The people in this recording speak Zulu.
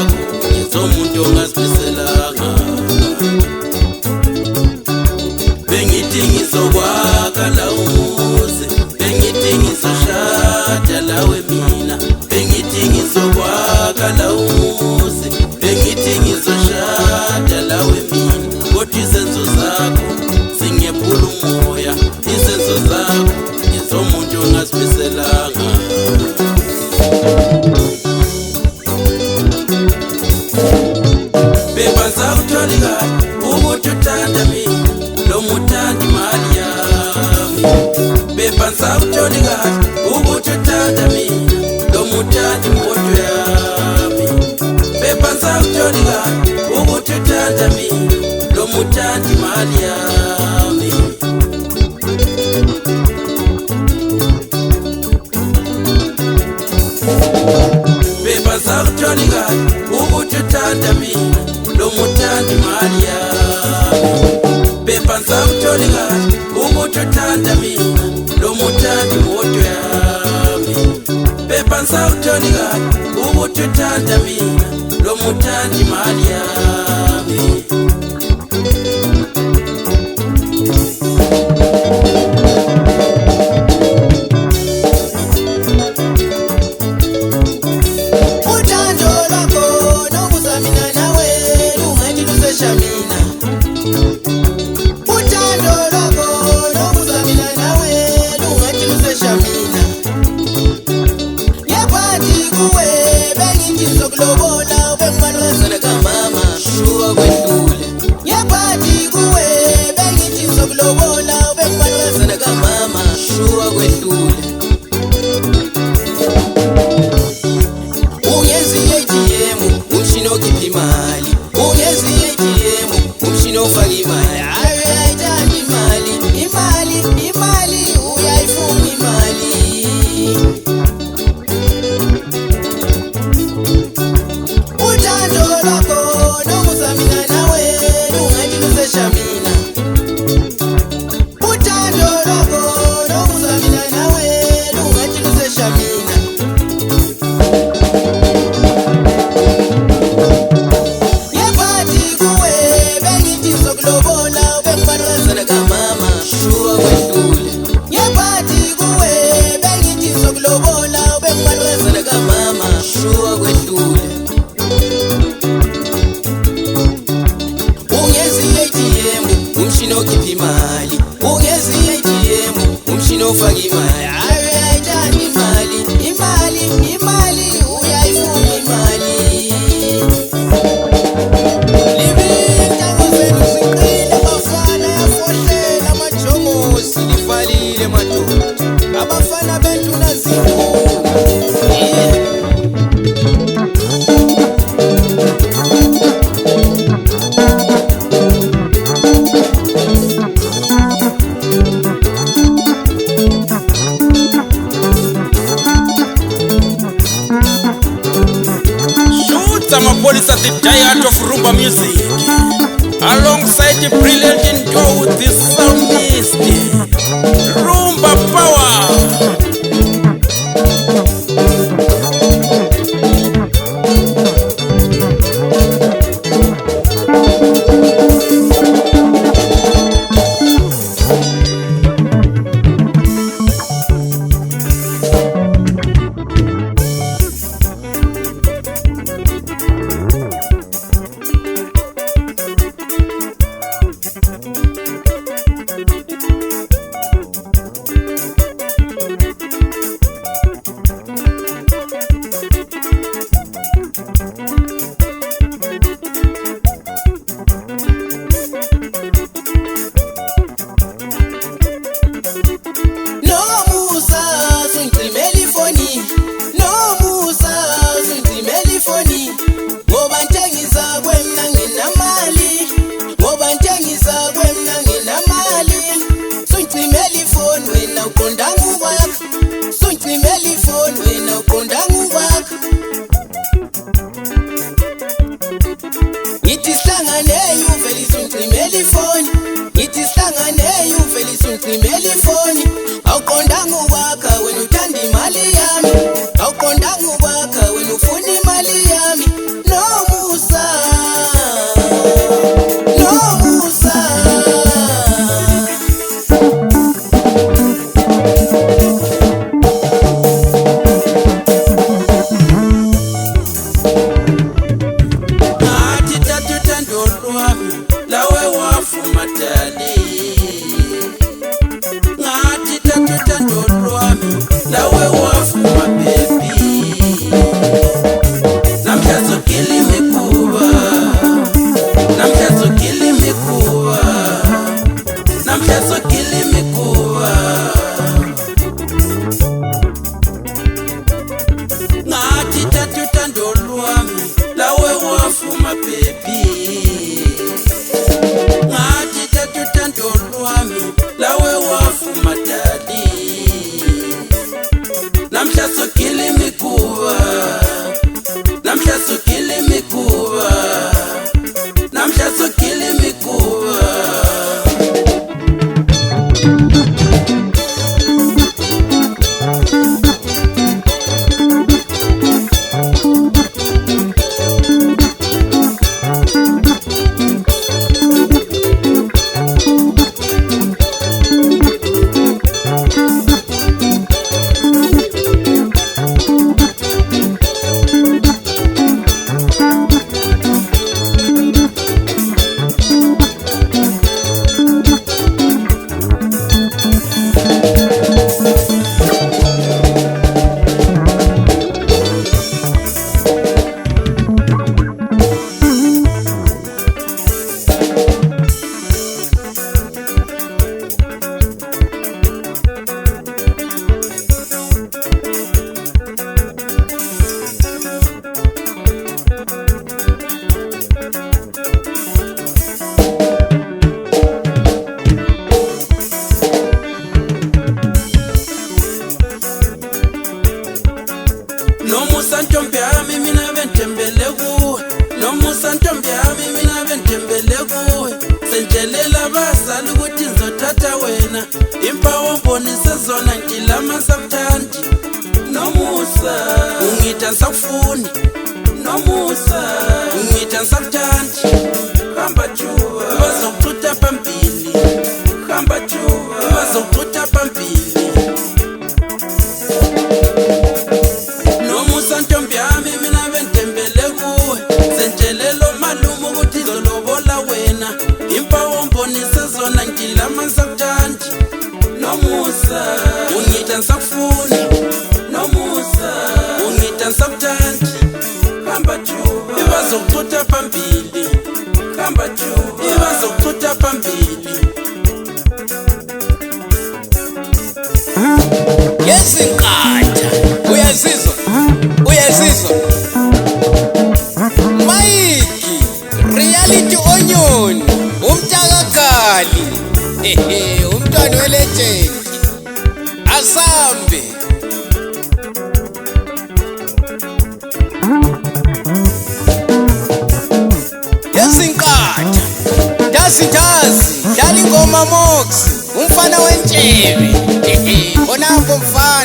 zakho ngizomuntu ongazimiselanga bengithi ngizokwakha la umuzi bengithi ngizoshada lawe mina bengithi ngizokwakha la umuzi bengithi ngizoshada lawe mina kodwa izenzo zakho singephula umoya izenzo zakho ngizomuntu ongazimiselanga bebanza utholi kahle ukuthi uthanda mina lo muthanda imali yami bebanza utholi kahle ukuthi uthanda mina lo muthanda imoto yami bebanza utholi kahle ukuthi uthanda mina lo muthanda imali yami bebanza utholi kahle ukuthi uthanda mina lo muthanda imali yami bebanza utholi kahle ukuthi uthanda mina lo muthanda imoto yami bebanza utholi kahle ukuthi uthanda mina lo muthanda imali yami Police at the Diet of Rumba Music alongside the brilliant duo with the soundist Rumba Power. No baby ngathi tathando lwami lawe wafuma dadi namhla sogile imikuba namhla sogile imikuba namhla sogile imikuba Nomusa ntombi yami mina bentembele kuwe Nomusa ntombi yami mina bentembele kuwe Sentshelela abazali ukuthi ngizothatha wena Impawu mbonise zona ngilama ngisakuthandi Nomusa ungitha ngisakufuni Nomusa ungitha ngisakuthandi Hamba juba bazokuthutha phambili Hamba juba bazokuthutha phambili Ntombi yami mina bentembele kuwe Sentshelelo malume ukuthi ngizolobola wena Impawu mbonise zona ngilama ngisakuthandi Nomusa ungitha ngisakufuni Nomusa ungitha ngisakuthandi Hamba juba bazokuthutha phambili Hamba juba bazokuthutha phambili Yezinkatha uyazizwa Mike Reality Onion umtakakali umntwana welegend asambe Yezinkatha dazi dlala ingoma Mox umfana wentshebe khonapho mfana